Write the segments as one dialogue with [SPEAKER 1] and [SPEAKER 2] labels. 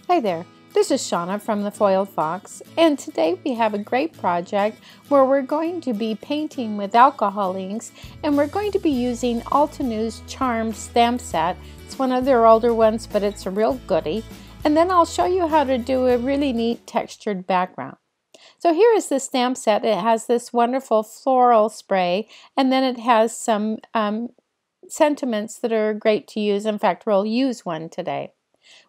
[SPEAKER 1] Hi there, this is Shauna from the Foiled Fox, and today we have a great project where we're going to be painting with alcohol inks, and we're going to be using Altenew's Charm stamp set. It's one of their older ones, but it's a real goodie. And then I'll show you how to do a really neat textured background. So here is the stamp set. It has this wonderful floral spray, and then it has some sentiments that are great to use. In fact, we'll use one today.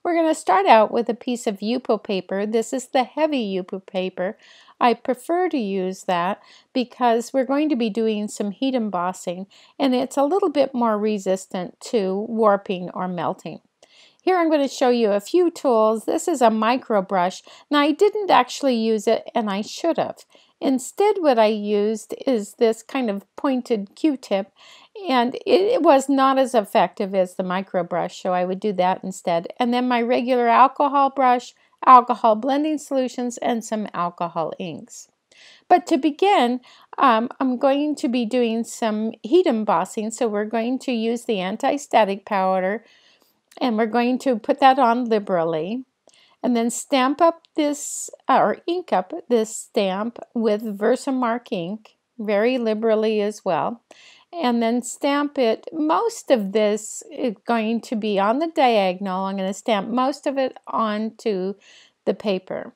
[SPEAKER 1] We're going to start out with a piece of Yupo paper. This is the heavy Yupo paper. I prefer to use that because we're going to be doing some heat embossing, and it's a little bit more resistant to warping or melting. Here I'm going to show you a few tools. This is a micro brush. Now I didn't actually use it, and I should have. Instead, what I used is this kind of pointed Q-tip, and it was not as effective as the micro brush, so I would do that instead. And then my regular alcohol brush, alcohol blending solutions, and some alcohol inks. But to begin, I'm going to be doing some heat embossing, so we're going to use the anti-static powder, and we're going to put that on liberally. And then stamp up this, or ink up this stamp with Versamark ink, very liberally as well. And then stamp it, most of this is going to be on the diagonal. I'm going to stamp most of it onto the paper.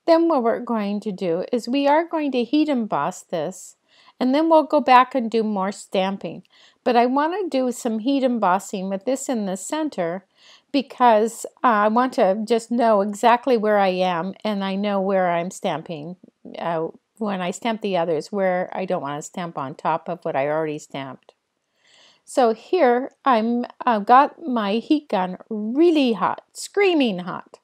[SPEAKER 1] Then what we're going to do is we are going to heat emboss this, and then we'll go back and do more stamping. But I want to do some heat embossing with this in the center because I want to just know exactly where I am, and I know where I'm stamping when I stamp the others, where I don't want to stamp on top of what I already stamped. So here I've got my heat gun really hot, screaming hot,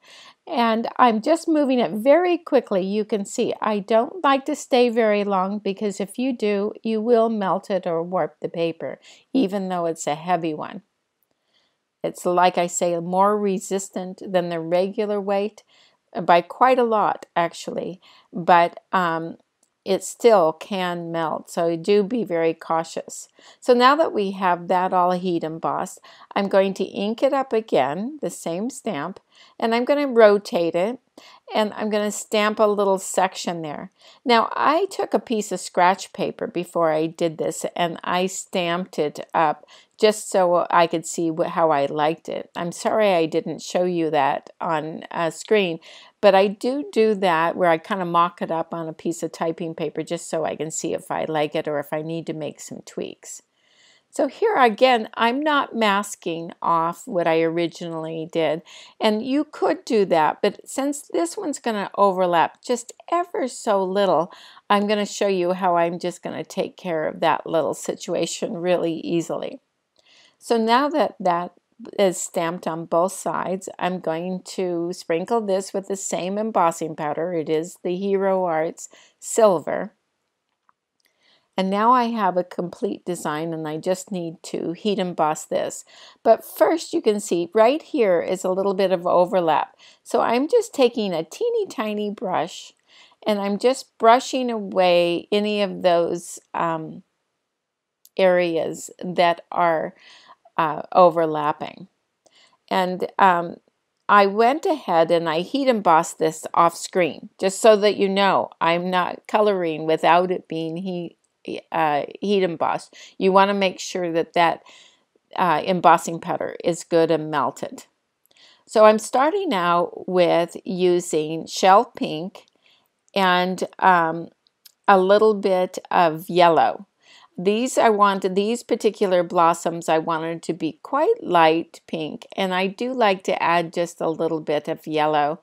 [SPEAKER 1] and I'm just moving it very quickly. You can see I don't like to stay very long because if you do, you will melt it or warp the paper, even though it's a heavy one. It's, like I say, more resistant than the regular weight by quite a lot, actually, but it still can melt, so do be very cautious. So now that we have that all heat embossed, I'm going to ink it up again, the same stamp, and I'm going to rotate it, and I'm going to stamp a little section there. Now I took a piece of scratch paper before I did this, and I stamped it up just so I could see how I liked it. I'm sorry I didn't show you that on a screen, but I do that where I kind of mock it up on a piece of typing paper just so I can see if I like it or if I need to make some tweaks. So here again, I'm not masking off what I originally did, and you could do that, but since this one's going to overlap just ever so little, I'm going to show you how I'm just going to take care of that little situation really easily. So now that that is stamped on both sides, I'm going to sprinkle this with the same embossing powder. It is the Hero Arts Silver. And now I have a complete design, and I just need to heat emboss this. But first, you can see right here is a little bit of overlap. So I'm just taking a teeny tiny brush, and I'm just brushing away any of those areas that are overlapping. And I went ahead and I heat embossed this off screen, just so that you know I'm not coloring without it being heat embossed. You want to make sure that that embossing powder is good and melted. So I'm starting out with using shell pink and a little bit of yellow. These particular blossoms I wanted to be quite light pink, and I do like to add just a little bit of yellow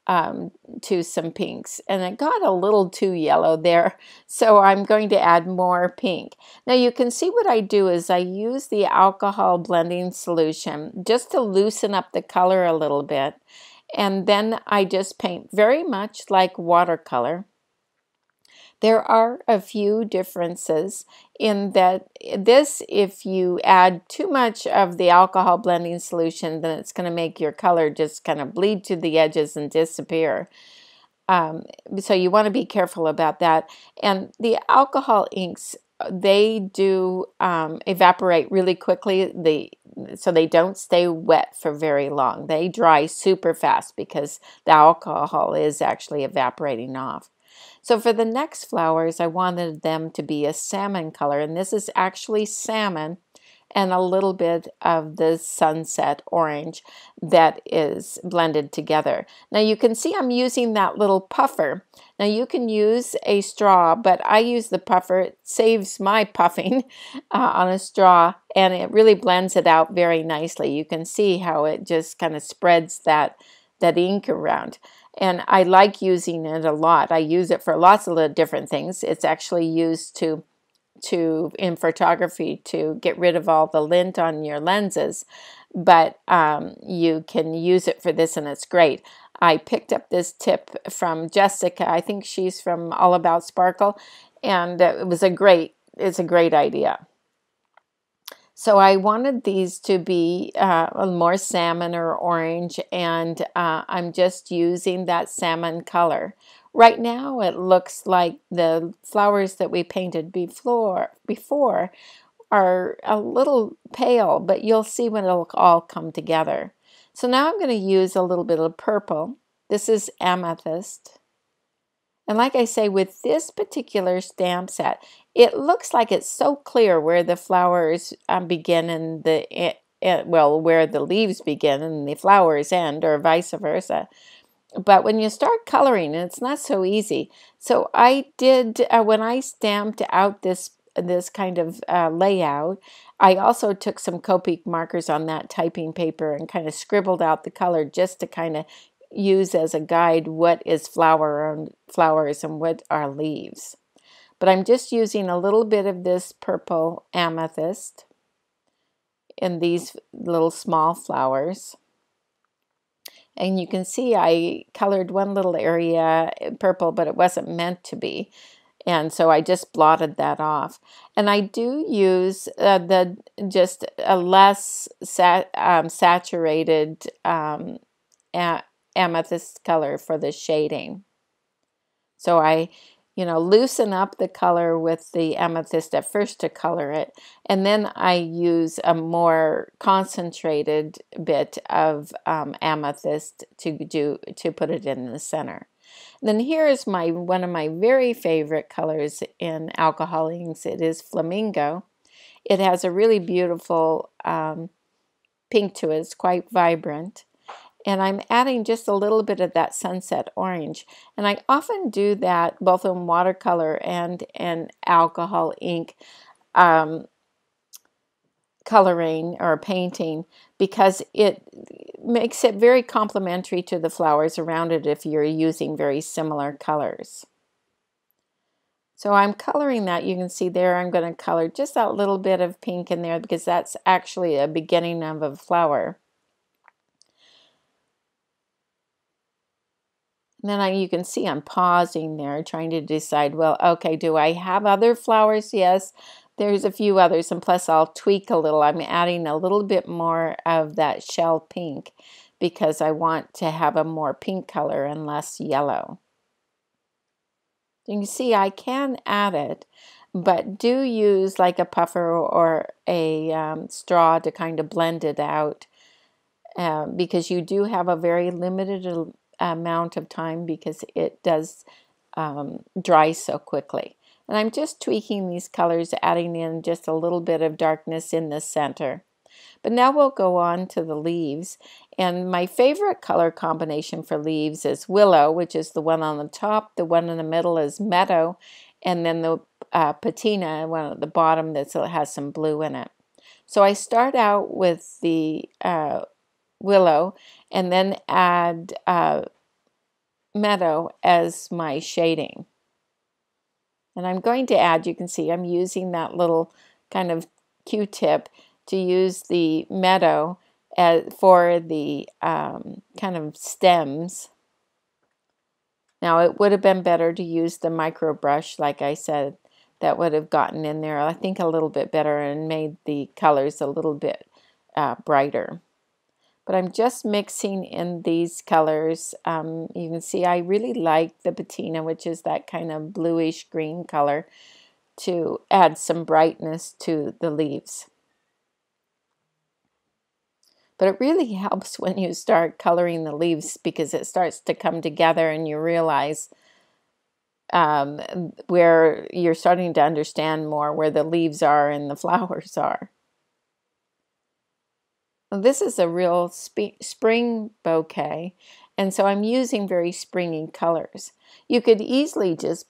[SPEAKER 1] to some pinks, and it got a little too yellow there, so I'm going to add more pink. Now you can see what I do is I use the alcohol blending solution just to loosen up the color a little bit, and then I just paint very much like watercolor. There are a few differences in that this, if you add too much of the alcohol blending solution, then it's going to make your color just kind of bleed to the edges and disappear. So you want to be careful about that. And the alcohol inks they do evaporate really quickly. So they don't stay wet for very long. They dry super fast because the alcohol is actually evaporating off. So for the next flowers, I wanted them to be a salmon color, and this is actually salmon and a little bit of the sunset orange that is blended together. Now you can see I'm using that little puffer. Now you can use a straw, but I use the puffer. It saves my puffing on a straw, and it really blends it out very nicely. You can see how it just kind of spreads that ink around. And I like using it a lot. I use it for lots of different things. It's actually used to in photography to get rid of all the lint on your lenses, but you can use it for this, and it's great. I picked up this tip from Jessica. I think she's from All About Sparkle, and it's a great idea. So I wanted these to be more salmon or orange, and I'm just using that salmon color. Right now it looks like the flowers that we painted before are a little pale, but you'll see when it'll all come together. So now I'm going to use a little bit of purple. This is amethyst. And like I say, with this particular stamp set, it looks like it's so clear where the flowers begin and where the leaves begin and the flowers end, or vice versa. But when you start coloring, it's not so easy. So I did, when I stamped out this kind of layout, I also took some Copic markers on that typing paper and kind of scribbled out the color just to kind of use as a guide what is flowers and what are leaves. But I'm just using a little bit of this purple amethyst in these little small flowers. And you can see I colored one little area purple, but it wasn't meant to be. And so I just blotted that off. And I do use just a less saturated amethyst color for the shading. So I loosen up the color with the amethyst at first to color it, and then I use a more concentrated bit of amethyst to put it in the center. And then here is one of my very favorite colors in alcohol inks. It is flamingo. It has a really beautiful pink to it. It's quite vibrant. And I'm adding just a little bit of that sunset orange. And I often do that both in watercolor and in alcohol ink coloring or painting, because it makes it very complementary to the flowers around it if you're using very similar colors. So I'm coloring that. You can see there I'm going to color just that little bit of pink in there because that's actually a beginning of a flower. And then you can see I'm pausing there, trying to decide, well, okay, do I have other flowers? Yes, there's a few others, and plus I'll tweak a little. I'm adding a little bit more of that shell pink because I want to have a more pink color and less yellow. You can see I can add it, but do use like a puffer or a straw to kind of blend it out because you do have a very limited amount of time because it does dry so quickly. And I'm just tweaking these colors, adding in just a little bit of darkness in the center. But now we'll go on to the leaves. And my favorite color combination for leaves is willow, which is the one on the top. The one in the middle is meadow. And then the patina, one at the bottom that has some blue in it. So I start out with the willow and then add meadow as my shading. And I'm going to add, you can see I'm using that little kind of Q-tip to use the meadow for the kind of stems. Now it would have been better to use the micro brush, like I said. That would have gotten in there, I think, a little bit better and made the colors a little bit brighter. But I'm just mixing in these colors. You can see I really like the patina, which is that kind of bluish green color. to add some brightness to the leaves. But it really helps when you start coloring the leaves because it starts to come together and you realize where you're starting to understand more where the leaves are and the flowers are. This is a real spring bouquet, and so I'm using very springy colors. You could easily just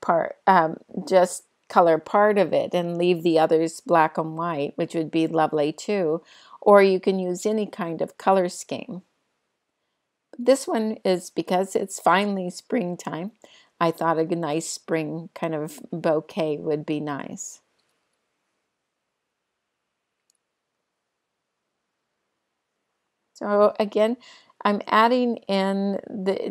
[SPEAKER 1] color part of it and leave the others black and white, which would be lovely too, or you can use any kind of color scheme. This one is because it's finally springtime. I thought a nice spring kind of bouquet would be nice. So again, I'm adding in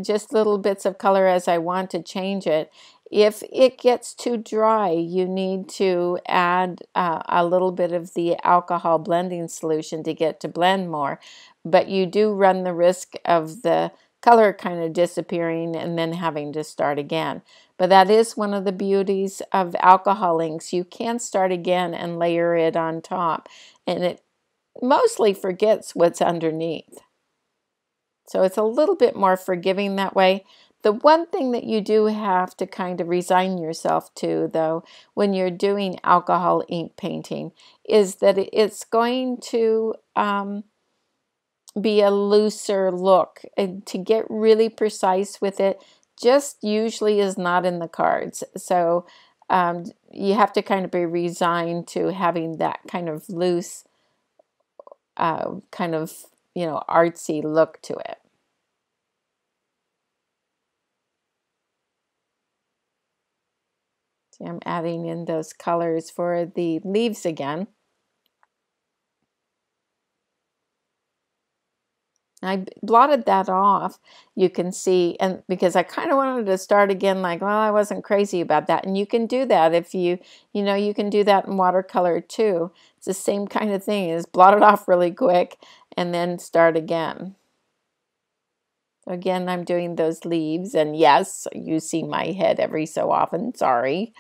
[SPEAKER 1] just little bits of color as I want to change it. If it gets too dry, you need to add a little bit of the alcohol blending solution to get to blend more. But you do run the risk of the color kind of disappearing and then having to start again. But that is one of the beauties of alcohol inks. You can start again and layer it on top, and it mostly forgets what's underneath. So it's a little bit more forgiving that way. The one thing that you do have to kind of resign yourself to, though, when you're doing alcohol ink painting, is that it's going to be a looser look. And to get really precise with it just usually is not in the cards. So you have to kind of be resigned to having that kind of loose, kind of, artsy look to it. See, I'm adding in those colors for the leaves again. I blotted that off, you can see, and because I kind of wanted to start again, like, well, I wasn't crazy about that. And you can do that if you can do that in watercolor too. It's the same kind of thing, is blot it off really quick and then start again. So again, I'm doing those leaves, and yes, you see my head every so often, sorry.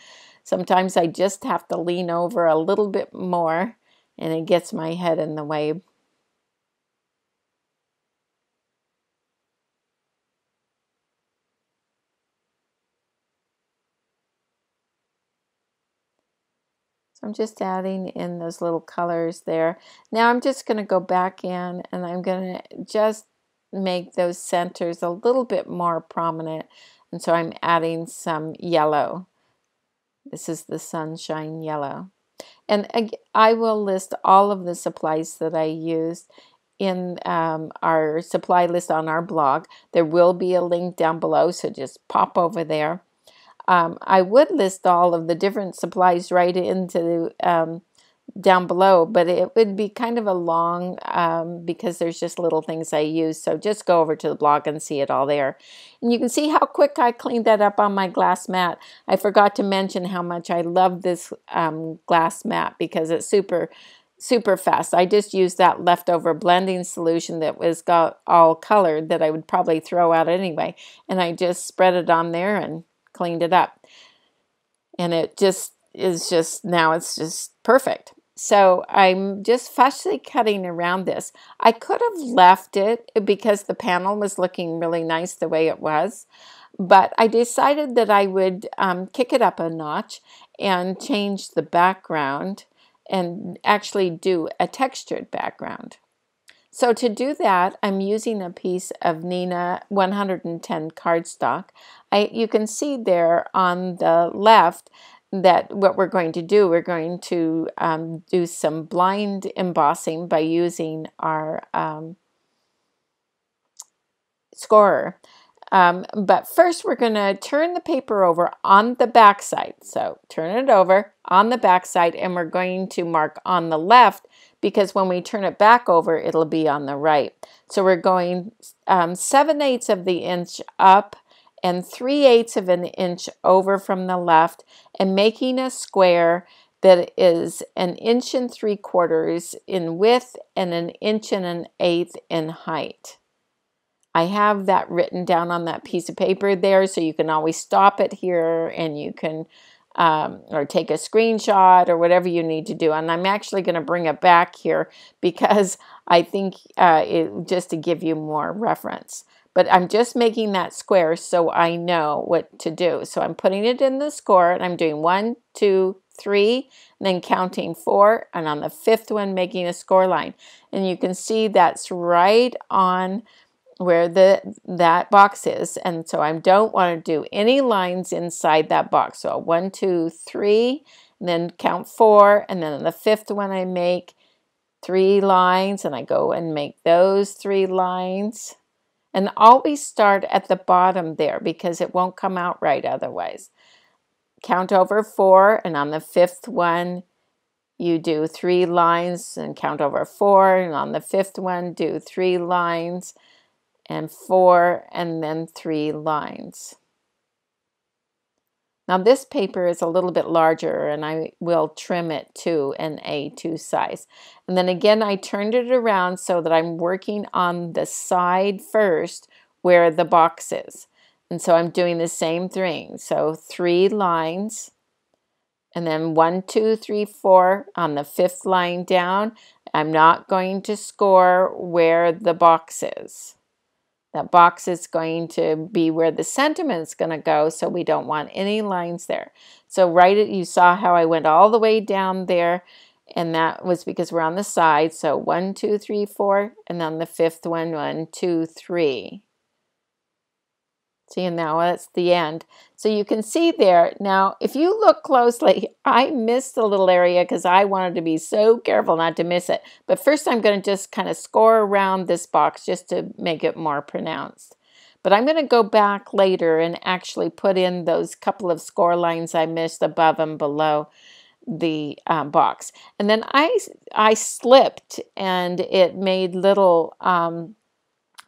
[SPEAKER 1] Sometimes I just have to lean over a little bit more and it gets my head in the way. So I'm just adding in those little colors there. Now I'm just going to go back in and I'm going to just make those centers a little bit more prominent. And so I'm adding some yellow. This is the sunshine yellow. And I will list all of the supplies that I used in our supply list on our blog. There will be a link down below, so just pop over there. I would list all of the different supplies right into down below, but it would be kind of a long because there's just little things I use. So just go over to the blog and see it all there. And you can see how quick I cleaned that up on my glass mat. I forgot to mention how much I love this glass mat because it's super fast. I just used that leftover blending solution that was got all colored that I would probably throw out anyway. And I just spread it on there and cleaned it up. And it just is now it's just perfect. So I'm just fussy cutting around this. I could have left it because the panel was looking really nice the way it was, but I decided that I would kick it up a notch and change the background and actually do a textured background. So to do that, I'm using a piece of Nina 110 cardstock. You can see there on the left that what we're going to do, we're going to do some blind embossing by using our scorer. But first we're going to turn the paper over on the back side. So turn it over on the back side, and we're going to mark on the left because when we turn it back over, it'll be on the right. So we're going 7/8 of the inch up and 3/8 of an inch over from the left, and making a square that is 1 3/4 inches in width and 1 1/8 in height. I have that written down on that piece of paper there, so you can always stop it here and you can or take a screenshot or whatever you need to do. And I'm actually going to bring it back here because I think just to give you more reference. But I'm just making that square so I know what to do. So I'm putting it in the score, and I'm doing 1, 2, 3, and then counting 4, and on the 5th one making a score line. And you can see that's right on where that box is, and so I don't want to do any lines inside that box. So 1, 2, 3, and then count 4, and then on the 5th one I make 3 lines, and I go and make those 3 lines. And always start at the bottom there because it won't come out right otherwise. Count over 4, and on the 5th one, you do 3 lines and count over 4, and on the 5th one, do 3 lines and 4, and then 3 lines. Now this paper is a little bit larger, and I will trim it to an A2 size. And then again, I turned it around so that I'm working on the side first where the box is. And so I'm doing the same thing. So 3 lines, and then 1, 2, 3, 4 on the 5th line down. I'm not going to score where the box is. That box is going to be where the sentiment is going to go, so we don't want any lines there. So you saw how I went all the way down there, and that was because we're on the side. So 1, 2, 3, 4, and on the 5th one, 1, 2, 3. See, and now that's the end. So you can see there. Now, if you look closely, I missed a little area because I wanted to be so careful not to miss it. But first I'm going to just kind of score around this box just to make it more pronounced. But I'm going to go back later and actually put in those couple of score lines I missed above and below the box. And then I slipped, and it made little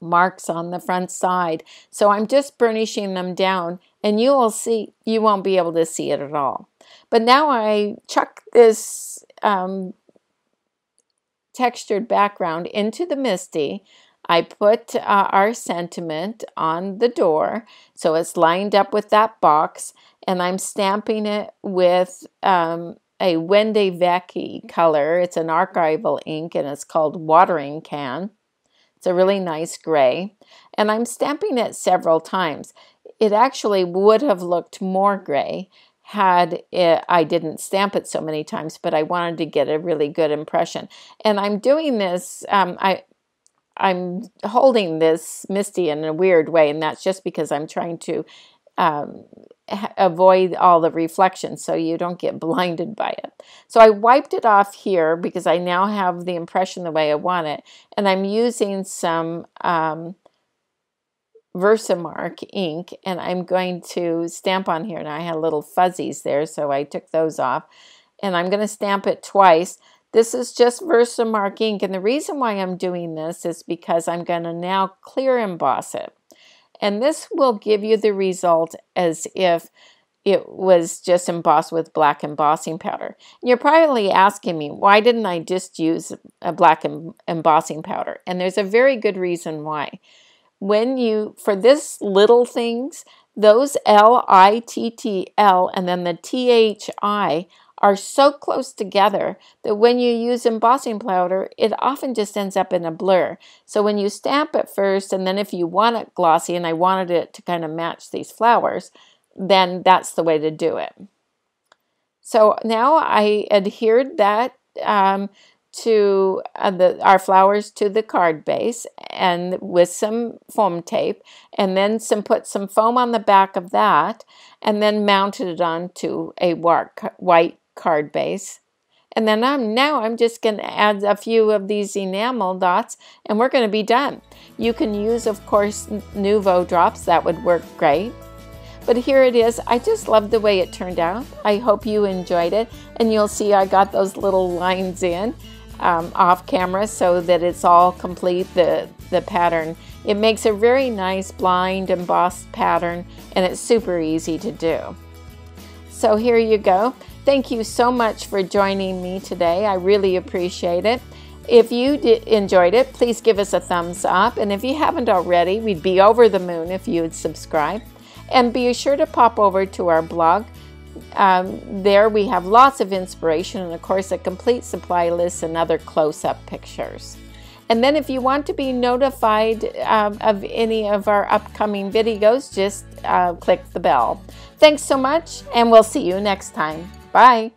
[SPEAKER 1] marks on the front side. So I'm just burnishing them down, and you won't be able to see it at all. But now I chuck this textured background into the MISTI. I put our sentiment on the door so it's lined up with that box, and I'm stamping it with a Wende Vecchi color. It's an archival ink, and it's called Watering Can. It's a really nice gray, and I'm stamping it several times. It actually would have looked more gray had I didn't stamp it so many times, but I wanted to get a really good impression. And I'm doing this, I'm holding this MISTI in a weird way, and that's just because I'm trying to avoid all the reflections so you don't get blinded by it. So I wiped it off here because I now have the impression the way I want it, and I'm using some Versamark ink, and I'm going to stamp on here. Now I had little fuzzies there, so I took those off, and I'm going to stamp it twice. This is just Versamark ink, and the reason why I'm doing this is because I'm going to now clear emboss it. And this will give you the result as if it was just embossed with black embossing powder. You're probably asking me, why didn't I just use a black embossing powder? And there's a very good reason why. For this little things, those L-I-T-T-L and then the T-H-I are so close together that when you use embossing powder, it often just ends up in a blur. So when you stamp it first, and then if you want it glossy, and I wanted it to kind of match these flowers, then that's the way to do it. So now I adhered that to our flowers to the card base, and with some foam tape, and then put some foam on the back of that, and then mounted it onto a white card base. And then I'm just going to add a few of these enamel dots, and we're going to be done. You can use, of course, Nuvo drops. That would work great. But here it is. I just love the way it turned out. I hope you enjoyed it. And you'll see I got those little lines in off camera so that it's all complete, the pattern. It makes a very nice blind embossed pattern, and it's super easy to do. So here you go. Thank you so much for joining me today. I really appreciate it. If you enjoyed it, please give us a thumbs up. And if you haven't already, we'd be over the moon if you would subscribe. And be sure to pop over to our blog, There we have lots of inspiration and, of course, a complete supply list and other close-up pictures. And then if you want to be notified of any of our upcoming videos, just click the bell. Thanks so much, and we'll see you next time. Bye.